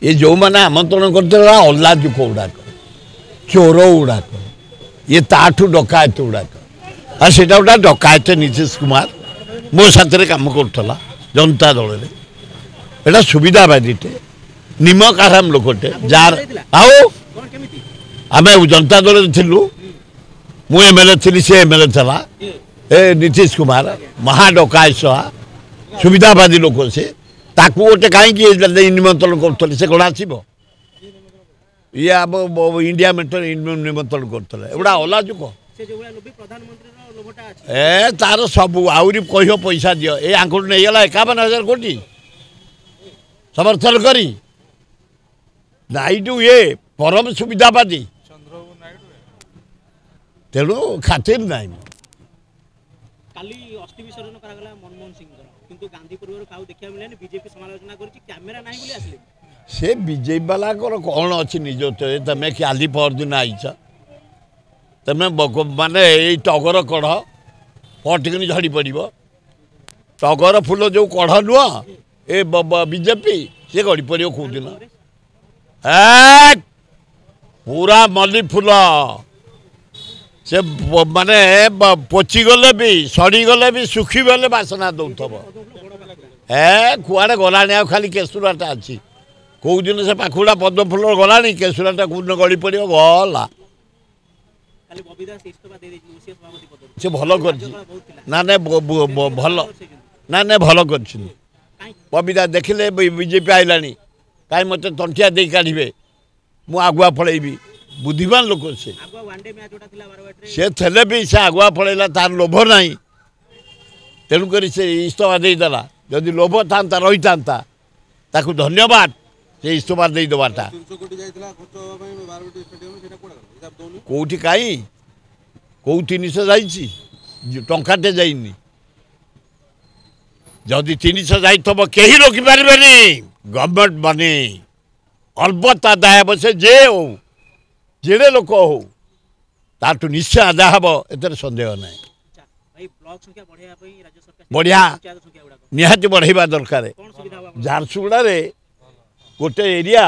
ये जो मैंने आमंत्रण करते अल्लाजुक गुड़ाक चोर गुड़ाक ये ताठू डकायत गुड़ाक आ से गोटे डकायत नीतीश कुमार मो साथ कम करा जनता दल में एटा सुविधावादीटे निमक आराम लोकटे जार आओ आम जनता दल थिलु मु एमएलए थी सी एमएलए था ए नीतीश कुमार महाडकाय सुविधावादी लोक से ताकू गोटे कहीं निमंत्रण कर कौन आसब ये आम इंडिया मेटर निमंत्रण करते एगुड़ा अलाजुक ए तार सब आहरी कह पैसा दियो ये आंकड़ नहीं गला 51,000 कोटी समर्थन करी नाइडू ये परम सुविधावादी तेणु खातिर नाई से बीजेपी वाला कौन अच्छी निज तुम काली परदिन आईच तुम माने टगर कढ़ पटिकनी झड़ी पड़ टगर फूल जो कढ़ नुह ए बीजेपी सी गड़ी पड़ कौ दिन पूरा मल्ली फूल से माने पची गले भी सड़ी गले भी सुखी गले बासना दौथब कुआड़े गलानी खाली केसुराटा अच्छी कौ दिन से पाखुड़ा पद्म फूल गला केसुराटा कौ दिन गड़ी पड़ गला से भल कर ना भल ना भल कर बबीता देखिले बीजेपी आईला कहीं मत तंटिया दे काढ़े मु आगुआ पलैबी बुद्धिमान लोक से थे भी से आगुआ पलैला तार लोभ ना तेणुक से इस्तफा देदेला जदि लोभ था रही था ताकू धन्यवाद से इस्तफा दे देवाटा कौटी कहीं कौ 300 जाइए टंकाटे जाइनी जदि 300 जाइथब कहीं रोकी पारे गवर्नमेंट बने अलबत् आदाय हे से जे हो जेड़े लोक हो ताठू निश्चय आदाय हम ए सन्देह ना बढ़िया निहाती बढ़ेवा दरकार झारसुगुड़ा गोटे एरिया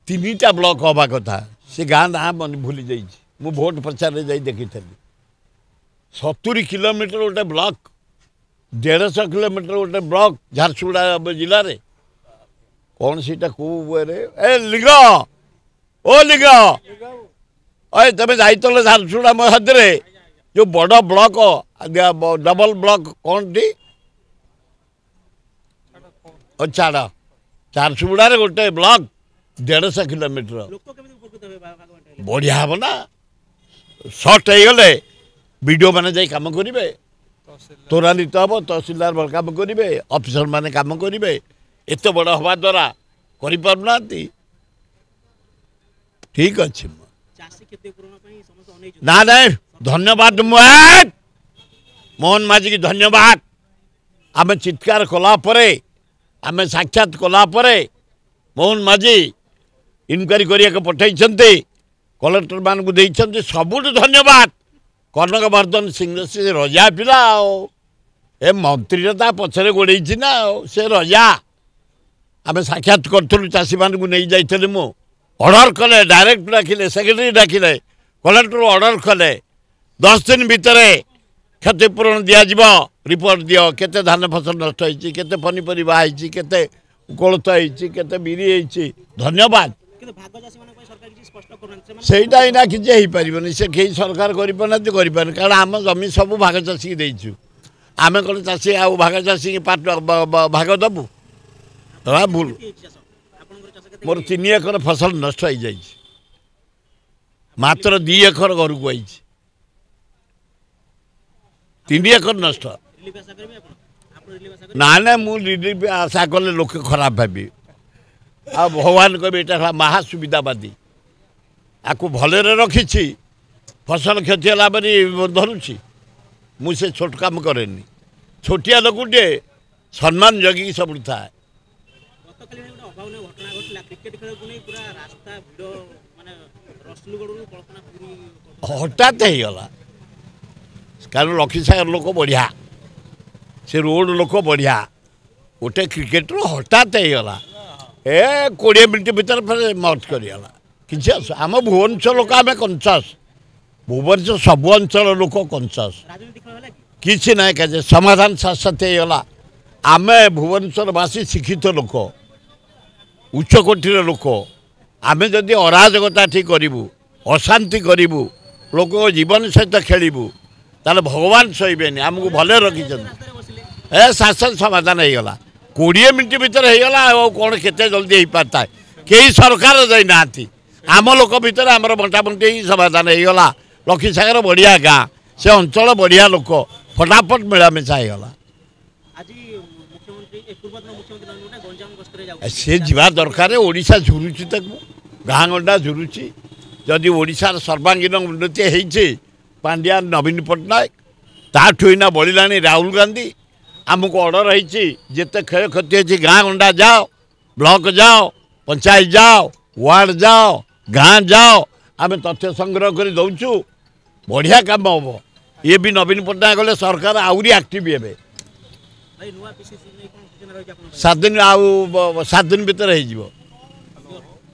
3टा ब्लॉक हवा कथा से गाँ ना भूली जा मु भोट प्रचार जा देखी 70 किलोमीटर गोटे ब्लॉक 150 किलोमीटर गोटे ब्लॉक झारसुगुड़ा जिले में कौन सीटा कौ ए लिंग ओ लिंग अरे तुम जाइल झारसुगुड़ा मध्य जो बड़ ब्लॉक डबल ब्लॉक कौन टी छाड़ झारसुगुड़ा गोटे ब्लॉक 150 किलोमीटर बढ़िया हम ना सर्ट हो गले वीडियो मैंने जाई काम करेंगे त्वरान्वित हम तहसिलदार भल कम करेंगे ऑफिसर मैंने कम करेंगे एत बड़ हवा द्वारा करना ठीक अच्छे ना ना धन्यवाद मोहन माझी की धन्यवाद आम चित्कार कलापर आम साक्षात कलापर मोहन माझी इनक्वारी करने पठे कलेक्टर मान को सबुठ धन्यवाद कनक वर्धन सिंह से रजा पिला ए मंत्री पछरे गोड़े ना से रजा आम साक्षात करूँ चाषी मान को नहीं जाइए मु ऑर्डर कले डायरेक्ट डाकिले सेक्रेटरी डाकिले कलेक्टर ऑर्डर कले 10 दिन भितर क्षतिपूरण दिज्व रिपोर्ट दियो केते धान फसल नष्ट होती केते पनीपरिया होते कोलथ होते बिरी होती धन्यवाद सेटा इना किसी हो पारे से कई सरकार करना कारण आम जमी सब भाग चाषी देचु आम कौन चाषी आ भाग चाषी भाग दबु भूल मोर 3 एकर फसल नष्ट हो जाए मात्र 2 एकर घर को आई 3 एकर नष्ट ना ना मुझे आशा कले लोक खराब भावी आ भगवान कहे यहाँ महासुविधावादी आपको भलरे रखी फसल क्षति है धरुची मुझे छोट काम कैनि छोटिया लोकटे सम्मान जगिकी सब था हठात होगला कारण लखीसागर लोक बढ़िया से रोड लोक बढ़िया गोटे क्रिकेटर हठात होगला ए 20 मिनट भितर फिर मर्ज करगला कि आम भुवनेश्वर लोक आम कनसास भुवनेश्वर सब अंचल लोक कनसास किसी ना कहे समाधान साथ साथ होगा आम भुवनेश्वरवासी शिक्षित लोक उच्चकोटीर लोक आम जदि अराजकता ठीक करूँ अशांति करूँ लोक जीवन सहित खेलू ताले भगवान सहीबेनि आमको भले रखी ए शासन समाधान होगा 20 मिनट भितर होगा कौन केते जल्दी हो पाता है कई सरकार जाना आम लोक भितर आमर बंटा बंटी समाधान होगा लखीसागर बढ़िया गाँ से अंचल बढ़िया लोक फटाफट मिलामिशा होगा सी जा दरकार ओडिशा झुरुची गाँ गंडा झुरुची जदि ओडिशार सर्वांगीन उन्नति होती पांड्या नवीन पट्टनायक ताठू इना बढ़ला राहुल गांधी आमको ऑर्डर होती जिते क्षय क्षति अच्छी गाँ गंडा जाओ ब्लॉक जाओ पंचायत जाओ वार्ड जाओ गाँ जाओ आम तथ्य संग्रह कर दौचु बढ़िया काम हम ये भी नवीन पट्टनायक गले सरकार आहरी एक्टिव हे 7 दिन आउ 7 दिन भितर हो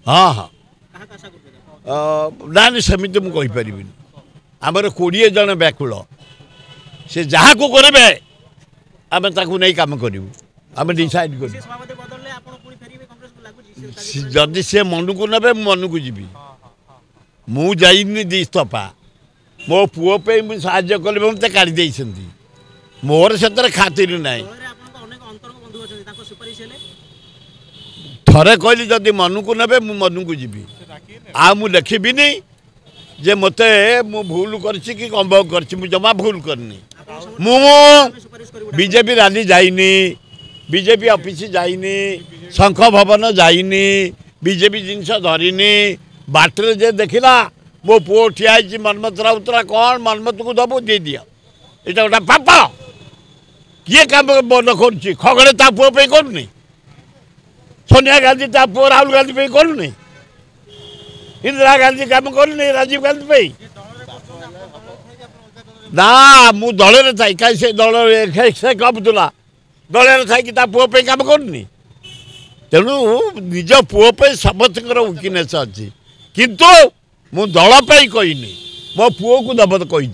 हाँ हाँ ना सेमती मुझे कहीपरि आमर 20 जन व्याकुल से जहाँ को करेंगे आम नहीं कम करूँ आम डिसाइड कर जदि से मन को ने मन को जी मुझे इस्तीफा मो पुओ पे साहाଯ୍य कले मत काढ़ी मोर से खातिर ना थरे कहली जदि मन को ने मन को जी आ मु लिखिबिनी जे मते मु भूल करछि कि कंभोग करछि मु जमा भूल करनी मु बीजेपी रैली जाइनी बीजेपी ऑफिस जाइनी शंख भवन जाइनी बीजेपी जिनस धरिनी बाटर जे देखिला मो पुओ ठिया मनमत राउतरा कौन मनमत को दबो दे दिया ये गोटा पाप किए काम बंद कर खगड़े ता पुओ पे करूनी सोनिया गांधी ता पुओ राहुल गांधी पे करूनी इंदिरा गांधी काम करूनी राजीव गांधी पे ना मु दल थी कहीं से दल से कबुला दल थी पुओ पे काम करूनी तेणु निज पुओ पे समस्त वीकनेस अच्छी किंतु मु दल पे कहनी मो पुओ को दबद कही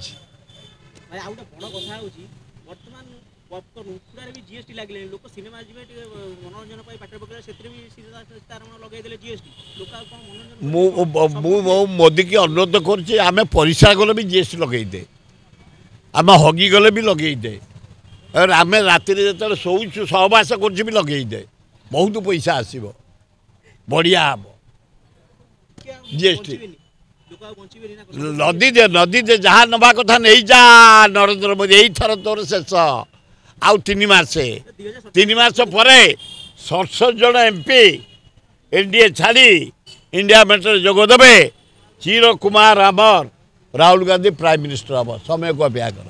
मोदी की अनुरोध कर परिश्रा गले भी जीएसटी लगे दे आम हगी गले भी लगे दे और आम राति जो शोचु सहवास कर लगे दे बहुत पैसा आसब बढ़िया हम जीएसटी नदी दे जहाँ नवा कथा नहीं जा नरेंद्र मोदी यही थर तोर शेष आउ 3 मास पर 67 जन एमपी एनडीए छाड़ी इंडिया मेटर जोगदेवे चिर कुमार आमर राहुल गांधी प्राइम मिनिस्टर हम समय को अपेक्षा कर।